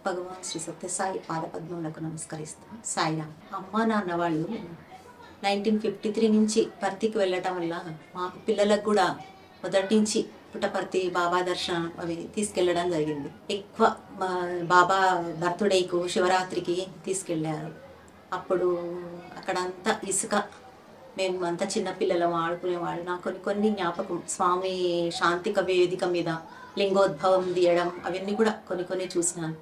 భగవాన్ శ్రీ సత్యసాయి పాదపద్మములకు నమస్కరిస్తాను. సాయిరామ్. అమ్మ నాన్న వాళ్ళు 1953 నుంచి పర్తికి వెళ్ళటం వల్ల మాకు పిల్లలకు కూడా మొదటి నుంచి పుట్టపర్తి బాబా దర్శనం అవి తీసుకెళ్ళడం జరిగింది. ఎక్కువ బాబా బర్త్డేకు శివరాత్రికి తీసుకెళ్ళారు. అప్పుడు అక్కడంతా ఇసుక, మేము అంతా చిన్నపిల్లలం ఆడుకునేవాళ్ళు. నాకు కొన్ని జ్ఞాపకం. స్వామి శాంతిక వేదిక మీద లింగోద్భవం తీయడం అవన్నీ కూడా కొన్ని చూసినాను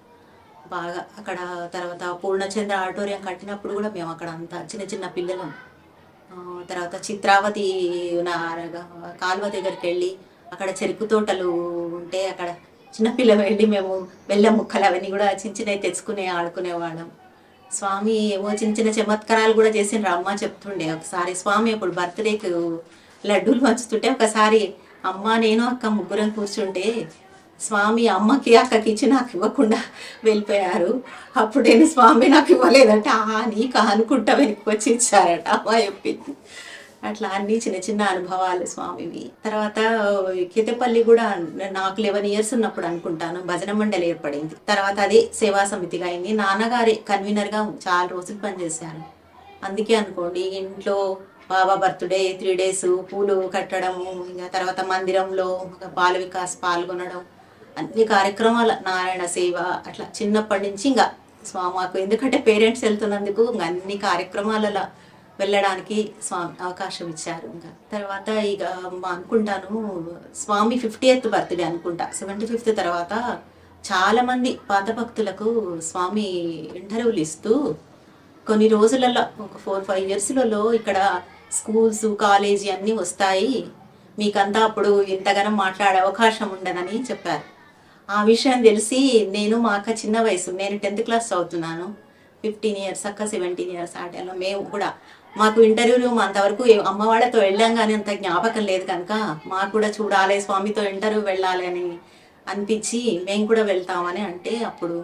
బాగా. అక్కడ తర్వాత పూర్ణచంద్ర ఆడిటోరియం కట్టినప్పుడు కూడా మేము అక్కడ అంతా చిన్న పిల్లలం. తర్వాత చిత్రావతి కాలువ దగ్గరికి వెళ్ళి అక్కడ చెరుకు తోటలు ఉంటే అక్కడ చిన్నపిల్ల వెళ్ళి మేము బెల్లం ముక్కలు అవన్నీ కూడా చిన్నవి తెచ్చుకునే ఆడుకునేవాళ్ళం. స్వామి ఏమో చిన్న చమత్కారాలు కూడా చేసిండ్రు. అమ్మ చెప్తుండే ఒకసారి స్వామి అప్పుడు బర్త్డేకి లడ్డూలు పంచుతుంటే ఒకసారి అమ్మ నేను అక్క ముగ్గురం కూర్చుంటే స్వామి అమ్మకి అక్కకి ఇచ్చి నాకు ఇవ్వకుండా వెళ్ళిపోయారు. అప్పుడు నేను స్వామి నాకు ఇవ్వలేదంటే నీకు అనుకుంటా వెనక్కి వచ్చి ఇచ్చారట అమ్మ చెప్పింది. అట్లా అన్ని చిన్న అనుభవాలు స్వామివి. తర్వాత కేతపల్లి కూడా నాకు 11 years ఉన్నప్పుడు అనుకుంటాను భజన మండలి ఏర్పడింది. తర్వాత అదే సేవా సమితిగా అయింది. నాన్నగారి కన్వీనర్గా చాలా రోజులు పనిచేశాను. అందుకే అనుకోండి ఇంట్లో బాబా బర్త్డే 3 days పూలు కట్టడము, ఇంకా తర్వాత మందిరంలో బాల వికాస్ పాల్గొనడం, అన్ని కార్యక్రమాలు, నారాయణ సేవ, అట్లా చిన్నప్పటి నుంచి ఇంకా మాకు ఎందుకంటే పేరెంట్స్ వెళ్తున్నందుకు ఇంకా అన్ని కార్యక్రమాలలో వెళ్ళడానికి స్వామి అవకాశం ఇచ్చారు. ఇంకా తర్వాత ఇక అనుకుంటాను స్వామి 50th బర్త్డే అనుకుంటా. 75th తర్వాత చాలామంది పాత భక్తులకు స్వామి ఇంటర్వ్యూలు ఇస్తూ కొన్ని రోజులలో ఒక 4-5 yearsలలో ఇక్కడ స్కూల్స్ కాలేజీ అన్నీ వస్తాయి, మీకంతా అప్పుడు ఇంతగానో మాట్లాడే అవకాశం ఉండదని చెప్పారు. ఆ విషయం తెలిసి నేను మా అక్క చిన్న వయసు, నేను 10th class చదువుతున్నాను, 15 years, అక్క 17 years. ఆ టైంలో మేము కూడా మాకు ఇంటర్వ్యూ రూమ్ అంతవరకు అమ్మ వాళ్ళతో వెళ్ళాం కానీ అంత జ్ఞాపకం లేదు కనుక మాకు కూడా చూడాలి స్వామితో ఇంటర్వ్యూ వెళ్ళాలి అని అనిపించి మేము కూడా వెళ్తామని అంటే అప్పుడు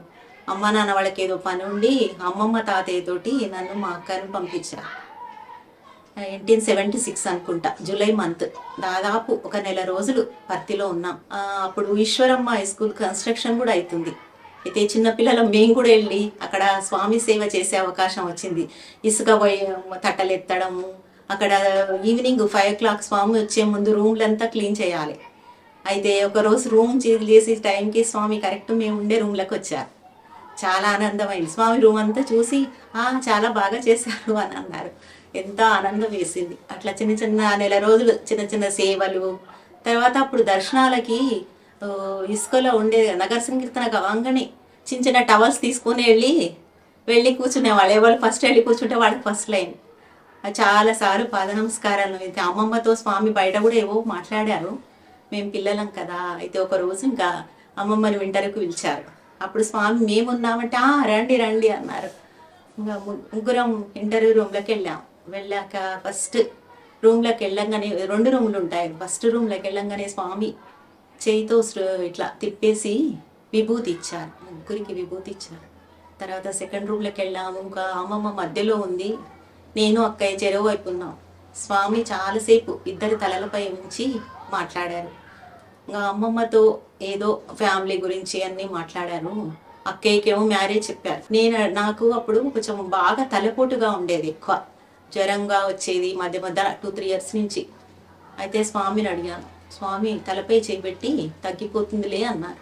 అమ్మ నాన్న వాళ్ళకి ఏదో పని ఉండి అమ్మమ్మ తాతయ్యతోటి నన్ను మా అక్కను పంపించారు. 1976 అనుకుంటా, జూలై మంత్. దాదాపు ఒక నెల రోజులు పర్తిలో ఉన్నాం. అప్పుడు ఈశ్వరమ్మ హై స్కూల్ కన్స్ట్రక్షన్ కూడా అవుతుంది. అయితే చిన్నపిల్లలు మేము కూడా వెళ్ళి అక్కడ స్వామి సేవ చేసే అవకాశం వచ్చింది. ఇసుక తట్టలు ఎత్తడము, అక్కడ ఈవినింగ్ 5 o'clock స్వామి వచ్చే ముందు రూమ్లంతా క్లీన్ చేయాలి. అయితే ఒకరోజు రూమ్ చేసే టైంకి స్వామి కరెక్ట్ మేము ఉండే రూమ్లకు వచ్చారు. చాలా ఆనందమైంది. స్వామి రూమ్ అంతా చూసి చాలా బాగా చేశారు అని అన్నారు. ఎంతో ఆనందం వేసింది. అట్లా చిన్న నెల రోజులు చిన్న సేవలు. తర్వాత అప్పుడు దర్శనాలకి ఇసుకలో ఉండే నగర సంకీర్తన కాగానే చిన్న టవల్స్ తీసుకుని వెళ్ళి కూర్చునేవాళ్ళు. ఎవరు ఫస్ట్ వెళ్ళి కూర్చుంటే వాళ్ళకి ఫస్ట్ లైన్. చాలాసార్లు పాద నమస్కారాలు. అయితే అమ్మమ్మతో స్వామి బయట కూడా ఏవో మాట్లాడారు. మేము పిల్లలం కదా. అయితే ఒక రోజు ఇంకా అమ్మమ్మని ఇంటర్వ్యూకి పిలిచారు. అప్పుడు స్వామి మేమున్నామంటే రండి అన్నారు. ఇంకా ముగ్గురం ఇంటర్వ్యూ రూమ్లోకి వెళ్ళాక ఫస్ట్ రూమ్లోకి వెళ్ళంగానే 2 రూమ్లు ఉంటాయి. ఫస్ట్ రూమ్లోకి వెళ్ళంగానే స్వామి చేయితో ఇట్లా తిప్పేసి విభూతి ఇచ్చారు. ముగ్గురికి విభూతి ఇచ్చారు. తర్వాత సెకండ్ రూమ్లోకి వెళ్ళాము. ఇంకా అమ్మమ్మ మధ్యలో ఉంది, నేను అక్కయ్య చెరువు వైపు ఉన్నాం. స్వామి చాలాసేపు ఇద్దరి తలలపై ఉంచి మాట్లాడారు. ఇంకా అమ్మమ్మతో ఏదో ఫ్యామిలీ గురించి అన్నీ మాట్లాడారు. అక్కయ్యకేమో మ్యారేజ్ చెప్పారు. నాకు అప్పుడు కొంచెం బాగా తలపోటుగా ఉండేది, ఎక్కువ జ్వరంగా వచ్చేది మధ్య 2-3 years నుంచి. అయితే స్వామిని అడిగాను, స్వామి తలపై చేపెట్టి తగ్గిపోతుందిలే అన్నారు.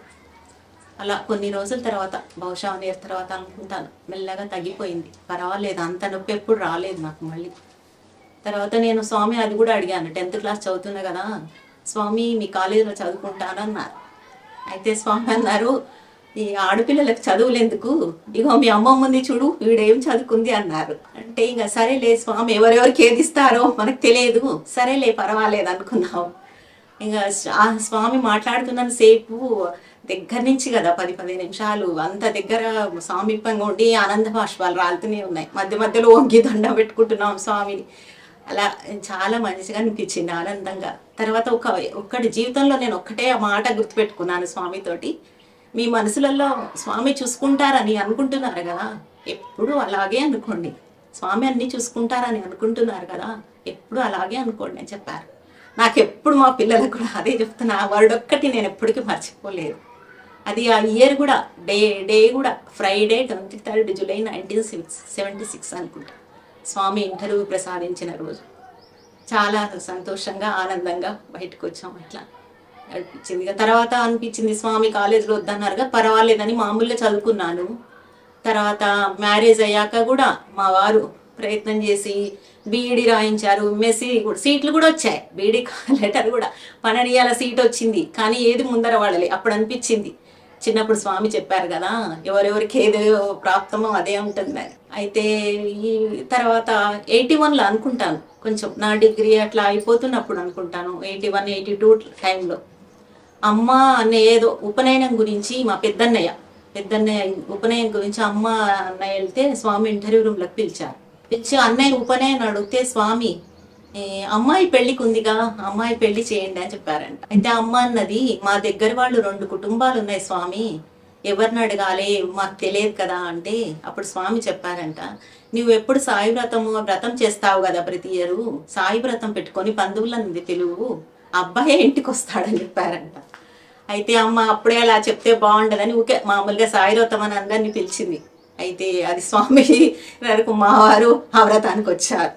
అలా కొన్ని రోజుల తర్వాత, బహుశా 1 year తర్వాత అనుకుంటాను, మెల్లగా తగ్గిపోయింది. పర్వాలేదు, అంత నొప్పి ఎప్పుడు రాలేదు నాకు మళ్ళీ. తర్వాత నేను స్వామి అది కూడా అడిగాను, 10th class చదువుతున్నా కదా స్వామి మీ కాలేజీలో చదువుకుంటానన్నారు. అయితే స్వామి అన్నారు, ఈ ఆడపిల్లలకు చదువులు ఎందుకు, ఇగో మీ అమ్మమ్మ ఉంది చూడు, వీడేం చదువుకుంది అన్నారు. అంటే ఇంకా సరేలే స్వామి ఎవరెవరికి ఏది ఇస్తారో మనకు తెలియదు, సరేలే పర్వాలేదు అనుకున్నాం. ఇంకా స్వామి మాట్లాడుతున్నంత సేపు దగ్గర నుంచి కదా 10-15 నిమిషాలు అంత దగ్గర సామీప్యంగా ఉండి ఆనంద బాష్పాలు రాలుతూనే ఉన్నాయి. మధ్యలో వంగి దండం పెట్టుకుంటున్నాం స్వామిని. అలా చాలా మంచిగా అనిపించింది, ఆనందంగా. తర్వాత ఒక్కటి జీవితంలో నేను ఒక్కటే ఆ మాట గుర్తుపెట్టుకున్నాను స్వామితోటి, మీ మనసులలో స్వామి చూసుకుంటారని అనుకుంటున్నారు కదా, ఎప్పుడు అలాగే అనుకోండి. స్వామి అన్నీ చూసుకుంటారని అనుకుంటున్నారు కదా, ఎప్పుడు అలాగే అనుకోండి అని చెప్పారు. నాకు ఎప్పుడు మా పిల్లలకు కూడా అదే చెప్తున్నా. ఆ వర్డ్ ఒక్కటి నేను ఎప్పటికీ మర్చిపోలేదు. అది ఆ ఇయర్ కూడా డే కూడా ఫ్రైడే 23 జూలై 1976 అనుకుంటా స్వామి ఇంటర్వ్యూ ప్రసాదించిన రోజు. చాలా సంతోషంగా ఆనందంగా బయటకు వచ్చాం. అట్లా అనిపించింది. తర్వాత అనిపించింది స్వామి కాలేజీలో వద్దన్నారుగా, పర్వాలేదని మామూలుగా చదువుకున్నాను. తర్వాత మ్యారేజ్ అయ్యాక కూడా మా వారు ప్రయత్నం చేసి బీఈడి రాయించారు. ఎంఎస్సి కూడా సీట్లు కూడా వచ్చాయి. బీఈడి లెటర్ కూడా పననియాల సీట్ వచ్చింది. కానీ ఏది ముందర వాడలే. అప్పుడు అనిపించింది, చిన్నప్పుడు స్వామి చెప్పారు కదా, ఎవరెవరికి ఏదో ప్రాప్తమో అదే ఉంటుంది అని. అయితే ఈ తర్వాత 81లో అనుకుంటాను, కొంచెం నా డిగ్రీ అట్లా అయిపోతున్నప్పుడు అనుకుంటాను, 81, 82 టైంలో అమ్మ అన్న ఏదో ఉపనయనం గురించి మా పెద్దన్నయ్య ఉపనయనం గురించి అమ్మ అన్నయ్య వెళ్తే స్వామి ఇంటర్వ్యూ రూమ్లోకి పిలిచి అన్నయ్య ఉపనయనం అడిగితే స్వామి అమ్మాయి పెళ్లికి ఉందిగా, అమ్మాయి పెళ్లి చేయండి అని చెప్పారంట. అయితే అమ్మ అన్నది, మా దగ్గర వాళ్ళు 2 కుటుంబాలు ఉన్నాయి స్వామి, ఎవరిని అడగాలి మాకు తెలియదు కదా అంటే, అప్పుడు స్వామి చెప్పారంట, నువ్వు ఎప్పుడు సాయి వ్రతం చేస్తావు కదా ప్రతి ఇయరు, సాయి వ్రతం పెట్టుకొని బంధువులని పిలువు, అబ్బాయి ఇంటికి వస్తాడని చెప్పారంట. అయితే అమ్మ అప్పుడే అలా చెప్తే బాగుండదని ఊకే మామూలుగా సాయి వ్రతం అని అందరినీ పిలిచింది. అయితే అది స్వామి వరకు మా వారు ఆ వ్రతానికి వచ్చారు.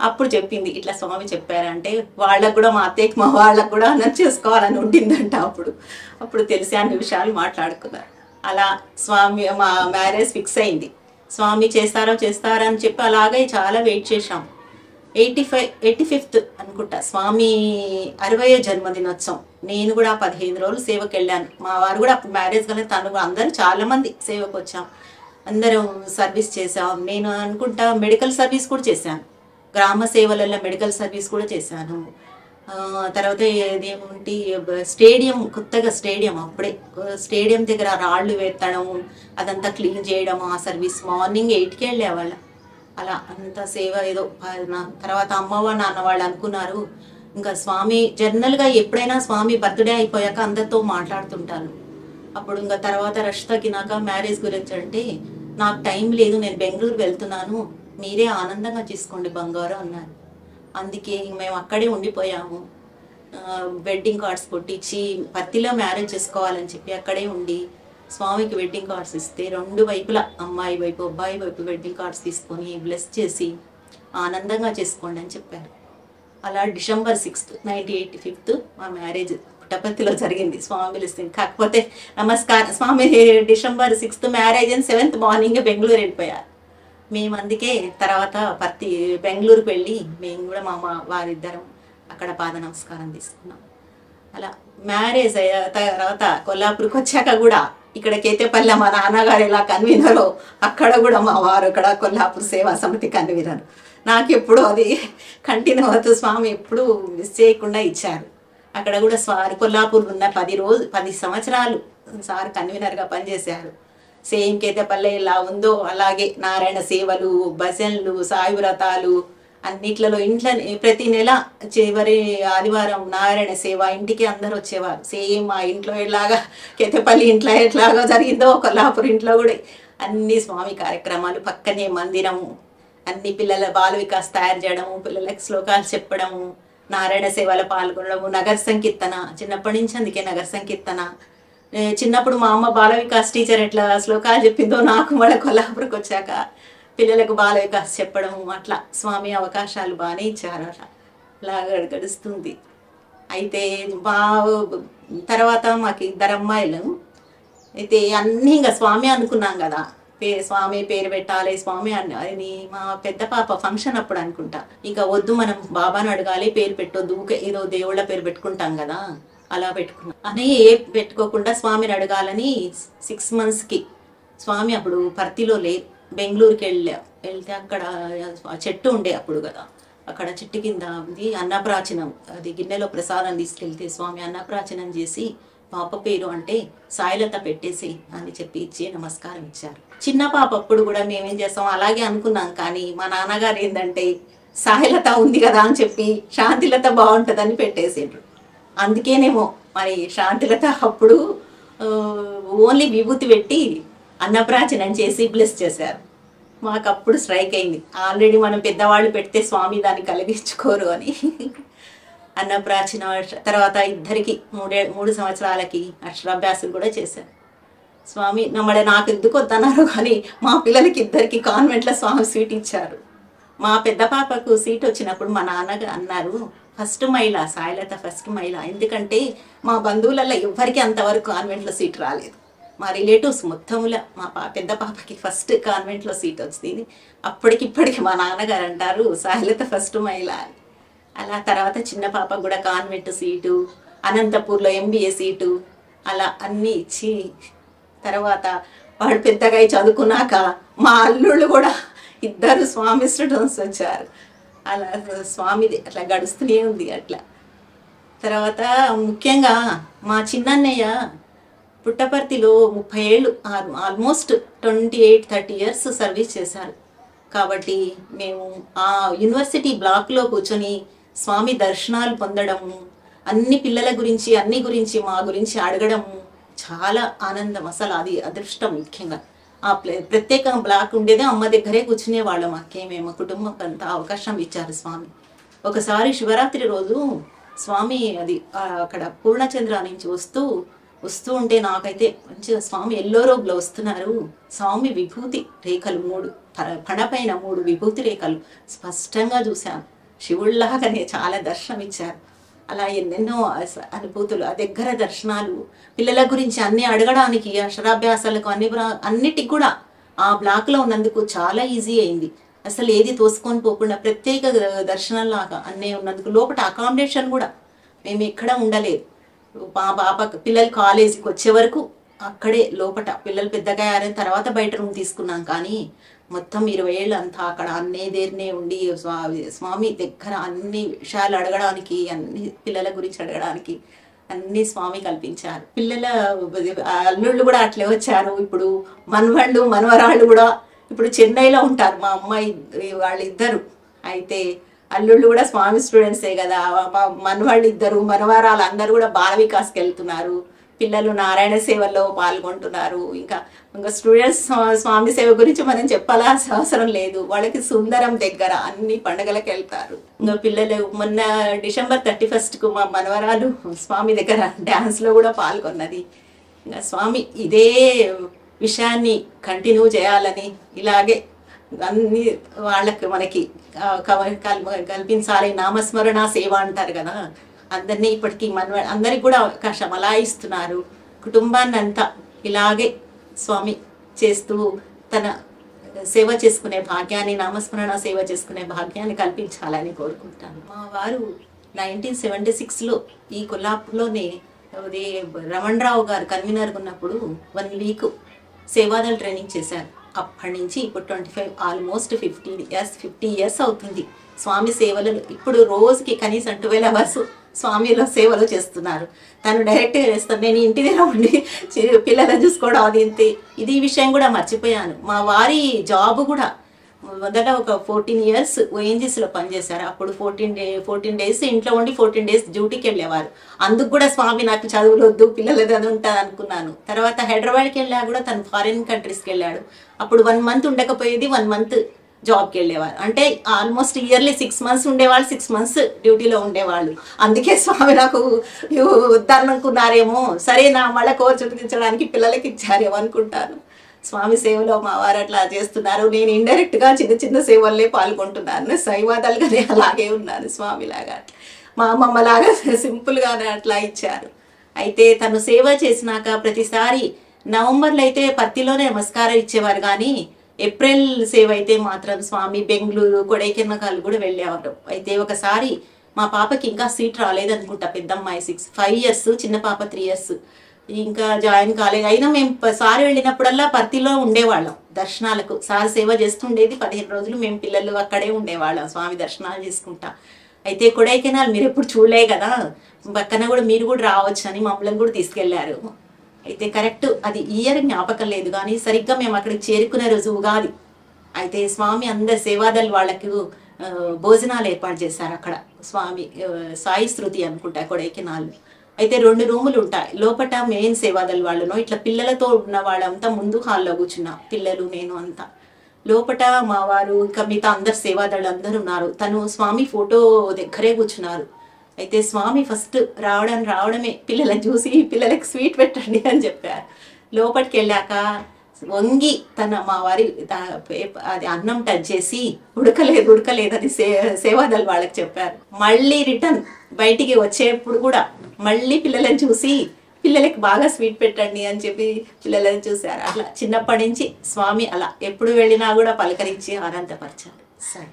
అప్పుడు చెప్పింది, ఇట్లా స్వామి చెప్పారంటే వాళ్ళకు కూడా, మా అత్తయ్యకి మా వాళ్ళకు కూడా అన్నం చేసుకోవాలని ఉండిందంట. అప్పుడు తెలిసి అన్ని విషయాలు మాట్లాడుకున్నారు. అలా స్వామి మా మ్యారేజ్ ఫిక్స్ అయింది. స్వామి చేస్తారా అని చెప్పి అలాగే చాలా వెయిట్ చేశాం. 85th అనుకుంటా స్వామి 60వ జన్మదినోత్సవం. నేను కూడా 15 రోజులు సేవకు వెళ్ళాను. మా వారు కూడా అప్పుడు మ్యారేజ్ కానీ తను అందరూ చాలా మంది సేవకు వచ్చాం. అందరం సర్వీస్ చేసాం. నేను అనుకుంటా మెడికల్ సర్వీస్ కూడా చేశాను. గ్రామ సేవలలో మెడికల్ సర్వీస్ కూడా చేశాను. తర్వాత ఏదేమిటి స్టేడియం, కొత్తగా స్టేడియం, అప్పుడే స్టేడియం దగ్గర రాళ్ళు వేత్తడం, అదంతా క్లీన్ చేయడం, ఆ సర్వీస్ మార్నింగ్ 8కి వెళ్ళేవాళ్ళ. అలా అంత సేవ ఏదో. తర్వాత అమ్మవాళ్ళు నాన్నవాళ్ళు అనుకున్నారు, ఇంకా స్వామి జనరల్గా ఎప్పుడైనా స్వామి బర్త్డే అయిపోయాక అందరితో మాట్లాడుతుంటాను. అప్పుడు ఇంకా తర్వాత రష్ తగ్గినాక మ్యారేజ్ గురించి అంటే, నాకు టైం లేదు, నేను బెంగళూరు వెళ్తున్నాను, మీరే ఆనందంగా చేసుకోండి బంగారు అన్నారు. అందుకే మేము అక్కడే ఉండిపోయాము. వెడ్డింగ్ కార్డ్స్ కొట్టించి పత్తిలో మ్యారేజ్ చేసుకోవాలని చెప్పి అక్కడే ఉండి స్వామికి వెడ్డింగ్ కార్డ్స్ ఇస్తే 2 వైపులా, అమ్మాయి వైపు అబ్బాయి వైపు వెడ్డింగ్ కార్డ్స్ తీసుకొని బ్లెస్ చేసి ఆనందంగా చేసుకోండి అని చెప్పారు. అలా December 6th 1985 మా మ్యారేజ్ పుట్టపర్తిలో జరిగింది. స్వామి పిలుస్తుంది. కాకపోతే నమస్కారం, స్వామి December 6th మ్యారేజ్ అని 7th మార్నింగ్ బెంగళూరు వెళ్ళిపోయారు. మేము అందుకే తర్వాత బెంగళూరుకు వెళ్ళి మేము కూడా మా వారిద్దరం అక్కడ పాద నమస్కారం తీసుకున్నాం. అలా మ్యారేజ్ అయ్యా తర్వాత కొల్లాపూర్కి వచ్చాక కూడా ఇక్కడ కేతేపల్లి మా నాన్నగారు ఎలా కన్వీనరో అక్కడ కూడా మా వారు అక్కడ కొల్లాపూర్ సేవా సమితి కన్వీనర్. నాకు ఎప్పుడు అది కంటిన్యూ అవుతూ స్వామి ఎప్పుడు మిస్ చేయకుండా ఇచ్చారు. అక్కడ కూడా కొల్లాపూర్ ఉన్న 10 సంవత్సరాలు సార్ కన్వీనర్గా పనిచేశారు. సేమ్ కేతేపల్లి ఎలా ఉందో అలాగే నారాయణ సేవలు, భజనలు, సాయి వ్రతాలు అన్నిట్లలో ఇంట్లో ప్రతి నెల చివరి ఆదివారం నారాయణ సేవ ఇంటికి అందరు వచ్చేవారు. సేమ్ మా ఇంట్లో ఎలాగా కేతేపల్లి ఇంట్లో ఎట్లాగా జరిగిందో కొల్లాపూర్ ఇంట్లో కూడా అన్ని స్వామి కార్యక్రమాలు, పక్కనే మందిరము, అన్ని పిల్లల బాల వికాస్ తయారు చేయడము, పిల్లలకు శ్లోకాలు చెప్పడము, నారాయణ సేవలో పాల్గొనడము, నగర సంకీర్తన, చిన్నప్పటి నుంచి అందుకే నగర సంకీర్తన. చిన్నప్పుడు మా అమ్మ బాల వికాస్ టీచర్ ఎట్లా శ్లోకాలు చెప్పిందో నాకు మళ్ళీ కొల్లాపూర్కి వచ్చాక పిల్లలకు బాల వికాస్ చెప్పడము, అట్లా స్వామి అవకాశాలు బాగానే ఇచ్చారు. అలా గడుస్తుంది. అయితే మా తర్వాత మాకు 2 అమ్మాయిలు. అయితే అన్నీ ఇంకా స్వామి అనుకున్నాం కదా, స్వామి పేరు పెట్టాలి స్వామి అని. మా పెద్ద పాప ఫంక్షన్ అప్పుడు అనుకుంటా, ఇంకా వద్దు మనం బాబాను అడగాలి, పేరు పెట్టొద్దు, ఏదో దేవుళ్ళ పేరు పెట్టుకుంటాం కదా, అలా పెట్టుకున్నాం అని పెట్టుకోకుండా స్వామిని అడగాలని 6 monthsకి స్వామి అప్పుడు పర్తిలో బెంగళూరుకి వెళ్తే అక్కడ చెట్టు ఉండే అప్పుడు కదా, అక్కడ చెట్టు కింద అన్నప్రాచనం, అది గిన్నెలో ప్రసాదం తీసుకెళ్తే స్వామి అన్నప్రాచనం చేసి పాప పేరు అంటే సాయిలత పెట్టేసి అని చెప్పి ఇచ్చి నమస్కారం ఇచ్చారు. చిన్న పాప అప్పుడు కూడా మేమేం చేస్తాం అలాగే అనుకున్నాం. కానీ మా నాన్నగారు ఏంటంటే సాయిలత ఉంది కదా అని చెప్పి శాంతిలత బాగుంటుందని పెట్టేసిండ్రు. అందుకేనేమో మరి శాంతిలత అప్పుడు ఓన్లీ విభూతి పెట్టి అన్నప్రాచనం చేసి బ్లెస్ చేశారు. మాకు అప్పుడు స్ట్రైక్ అయింది, ఆల్రెడీ మనం పెద్దవాళ్ళు పెడితే స్వామి దాన్ని కలిగించుకోరు అని. అన్నప్రాచీన తర్వాత ఇద్దరికి 3 సంవత్సరాలకి అక్షరాభ్యాసం కూడా చేశారు. స్వామి నాకు ఎందుకు వద్దన్నారు కానీ మా పిల్లలకి ఇద్దరికి కాన్వెంట్లో స్వామి సీట్ ఇచ్చారు. మా పెద్ద పాపకు సీట్ వచ్చినప్పుడు మా నాన్నగా అన్నారు, ఫస్ట్ మహిళ సాయిలత ఫస్ట్ మహిళ. ఎందుకంటే మా బంధువులలో ఎవ్వరికి అంతవరకు కాన్వెంట్లో సీట్ రాలేదు. మా రిలేటివ్స్ మొత్తంలో మా పెద్ద పాపకి ఫస్ట్ కాన్వెంట్లో సీట్ వచ్చింది. అప్పటికిప్పటికి మా నాన్నగారు అంటారు సాయిలత ఫస్ట్ మహిళ అని. అలా తర్వాత చిన్న పాపకు కూడా కాన్వెంట్ సీటు, అనంతపూర్లో MBA సీటు అలా అన్నీ ఇచ్చి తర్వాత వాడు పెద్దగా చదువుకున్నాక మా అల్లుళ్ళు కూడా ఇద్దరు స్వామి స్టూడెంట్స్ వచ్చారు. అలా స్వామిది అట్లా గడుస్తూనే ఉంది. అట్లా తర్వాత ముఖ్యంగా మా చిన్నన్నయ్య పుట్టపర్తిలో 30 ఏళ్ళు ఆల్మోస్ట్ 28-30 ఇయర్స్ సర్వీస్ చేశారు. కాబట్టి మేము ఆ యూనివర్సిటీ బ్లాక్లో కూర్చొని స్వామి దర్శనాలు పొందడము, అన్ని పిల్లల గురించి అన్ని గురించి మా గురించి అడగడము చాలా ఆనందం. అసలు అది అదృష్టం. ముఖ్యంగా ఆ ప్రత్యేక బ్లాక్ ఉండేదే అమ్మ దగ్గరే కూర్చునే వాళ్ళం. మేము కుటుంబం అంతా అవకాశం ఇచ్చారు స్వామి. ఒకసారి శివరాత్రి రోజు స్వామి అది అక్కడ పూర్ణచంద్ర నుంచి వస్తూ ఉంటే నాకైతే మంచిగా స్వామి ఎల్లో రోగ్లో వస్తున్నారు. స్వామి విభూతి రేఖలు 3 పడపైన 3 విభూతి రేఖలు స్పష్టంగా చూశాను. శివుళ్ళలాగానే చాలా దర్శనం ఇచ్చారు. అలా ఎన్నెన్నో అనుభూతులు, ఆ దగ్గర దర్శనాలు, పిల్లల గురించి అన్ని అడగడానికి, అక్షరాభ్యాసాలకు అన్నిటికి కూడా ఆ బ్లాక్లో ఉన్నందుకు చాలా ఈజీ అయింది. అసలు ఏది తోసుకొని పోకుండా ప్రత్యేక దర్శనంలాగా అన్నీ ఉన్నందుకు. లోపల అకామిడేషన్ కూడా మేము ఎక్కడ ఉండలేదు. మా పాప పిల్లలు కాలేజీకి వచ్చే వరకు అక్కడే లోపల. పిల్లలు పెద్దగా అయ్యారని తర్వాత బయట రూమ్ తీసుకున్నాం. కానీ మొత్తం 20 ఏళ్ళు అంతా అక్కడ అన్నే దేరినే ఉండి స్వామి దగ్గర అన్ని విషయాలు అడగడానికి, అన్ని పిల్లల గురించి అడగడానికి అన్ని స్వామి కల్పించారు. పిల్లల అల్లుళ్ళు కూడా అట్లే వచ్చారు. ఇప్పుడు మనవళ్ళు మనవరాళ్ళు కూడా ఇప్పుడు చెన్నైలో ఉంటారు. మా అమ్మాయి వాళ్ళిద్దరు. అయితే అల్లుళ్ళు కూడా స్వామి స్టూడెంట్సే కదా. మనవాళ్ళు ఇద్దరు మనవరాలు అందరూ కూడా బాల వికాస్కి వెళ్తున్నారు. పిల్లలు నారాయణ సేవల్లో పాల్గొంటున్నారు. ఇంకా స్టూడెంట్స్ స్వామి సేవ గురించి మనం చెప్పాల్సిన అవసరం లేదు. వాళ్ళకి సుందరం దగ్గర అన్ని పండుగలకు వెళ్తారు. ఇంకా పిల్లలు మొన్న డిసెంబర్ 31కు మా మనవరాలు స్వామి దగ్గర డ్యాన్స్లో కూడా పాల్గొన్నది. ఇంకా స్వామి ఇదే విషయాన్ని కంటిన్యూ చేయాలని, ఇలాగే అన్ని వాళ్ళకి మనకి కల్పించాలి. నామస్మరణ సేవ అంటారు కదా, అందరినీ ఇప్పటికీ అందరికి కూడా అవకాశం అలా ఇస్తున్నారు. కుటుంబాన్ని అంతా ఇలాగే స్వామి చేస్తూ తన సేవ చేసుకునే భాగ్యాన్ని, నామస్మరణ సేవ చేసుకునే భాగ్యాన్ని కల్పించాలని కోరుకుంటాను. మా వారు 1976లో ఈ కొల్లాపూర్లోనే రమణరావు గారు కన్వీనర్గా ఉన్నప్పుడు 1 వీక్ సేవాదళ ట్రైనింగ్ చేశారు. అప్పటి నుంచి ఇప్పుడు 25 ఆల్మోస్ట్ 50 ఇయర్స్ అవుతుంది స్వామి సేవలు. ఇప్పుడు రోజుకి కనీసం 12 అవర్స్ స్వామిలో సేవలు చేస్తున్నారు. తను డైరెక్ట్గా చేస్తాను. నేను ఇంటి దగ్గర ఉండి పిల్లలను చూసుకోవడం అది ఇది విషయం కూడా మర్చిపోయాను. మా వారి జాబ్ కూడా మొదట ఒక 14 ఇయర్స్ ONGCలో పనిచేశారు. అప్పుడు 14 డేస్ ఇంట్లో ఉండి 14 డేస్ డ్యూటీకి వెళ్ళేవారు. అందుకు కూడా స్వామి నాకు చదువులు వద్దు, పిల్లలది అది ఉంటుంది అనుకున్నాను. తర్వాత హైదరాబాద్కి వెళ్ళా కూడా తను ఫారిన్ కంట్రీస్కి వెళ్ళాడు. అప్పుడు 1 మంత్ ఉండకపోయేది, 1 మంత్ జాబ్కి వెళ్ళేవారు. అంటే ఆల్మోస్ట్ ఇయర్లీ 6 మంత్స్ ఉండేవాళ్ళు, 6 మంత్స్ డ్యూటీలో ఉండేవాళ్ళు. అందుకే స్వామి నాకు వద్దనుకున్నారేమో, సరే నా మళ్ళీ కోర్చుటించడానికి పిల్లలకి ఇచ్చారేమో అనుకుంటాను. స్వామి సేవలో మా వారు అట్లా చేస్తున్నారు. నేను ఇండైరెక్ట్గా చిన్న చిన్న సేవల్లే పాల్గొంటున్నాను. శైవాదలుగానే అలాగే ఉన్నాను స్వామిలాగా. మా అమ్మమ్మ లాగా సింపుల్గానే అట్లా ఇచ్చారు. అయితే తను సేవ చేసినాక ప్రతిసారి నవంబర్లో అయితే పర్తిలోనే నమస్కారం ఇచ్చేవారు. కానీ ఏప్రిల్ సేవ అయితే మాత్రం స్వామి బెంగళూరు, కొడైకెనాల్ కూడా వెళ్ళేవారు. అయితే ఒకసారి మా పాపకి ఇంకా సీట్ రాలేదనుకుంటా. పెద్దమ్మాయి 5 ఇయర్స్, చిన్న పాప 3 ఇయర్స్, ఇంకా జాయిన్ కాలేదు. అయినా మేము సార్ వెళ్ళినప్పుడల్లా పర్తిలో ఉండేవాళ్ళం దర్శనాలకు. సార్ సేవ చేస్తుండేది. 15 రోజులు మేము పిల్లలు అక్కడే ఉండేవాళ్ళం స్వామి దర్శనాలు చేసుకుంటా. అయితే కొడైకెనాల్ మీరు ఎప్పుడు చూడలే కదా, పక్కన కూడా మీరు కూడా రావచ్చు అని మమ్మల్ని కూడా తీసుకెళ్లారు. అయితే కరెక్ట్ అది ఇయర్ జ్ఞాపకం లేదు, కానీ సరిగ్గా మేము అక్కడికి చేరుకునే రోజు ఉగాది. అయితే స్వామి అందరు సేవాదళ వాళ్ళకి భోజనాలు ఏర్పాటు చేశారు అక్కడ. స్వామి సాయి శృతి అనుకుంటా కొడైకెనాల్. అయితే 2 రూములు ఉంటాయి. లోపల మెయిన్ సేవాదళ వాళ్ళను, ఇట్లా పిల్లలతో ఉన్న వాళ్ళంతా ముందు హాల్లో కూర్చున్నా, పిల్లలు నేను అంతా. లోపల మా వారు ఇంకా మిగతా అందరు సేవాదళ్ళు అందరు ఉన్నారు. తను స్వామి ఫోటో దగ్గరే కూర్చున్నారు. అయితే స్వామి ఫస్ట్ రావడమే పిల్లలను చూసి పిల్లలకి స్వీట్ పెట్టండి అని చెప్పారు. లోపలికి వెళ్ళాక వంగి మా వారి అది అన్నం టచ్ చేసి ఉడకలేదు అని సేవాదల్ వాళ్ళకి చెప్పారు. మళ్ళీ రిటర్న్ బయటికి వచ్చేప్పుడు కూడా మళ్ళీ పిల్లలను చూసి పిల్లలకి బాగా స్వీట్ పెట్టండి అని చెప్పి పిల్లలను చూశారు. అట్లా చిన్నప్పటి నుంచి స్వామి అలా ఎప్పుడు వెళ్ళినా కూడా పలకరించి ఆనందపరిచారు. సరే.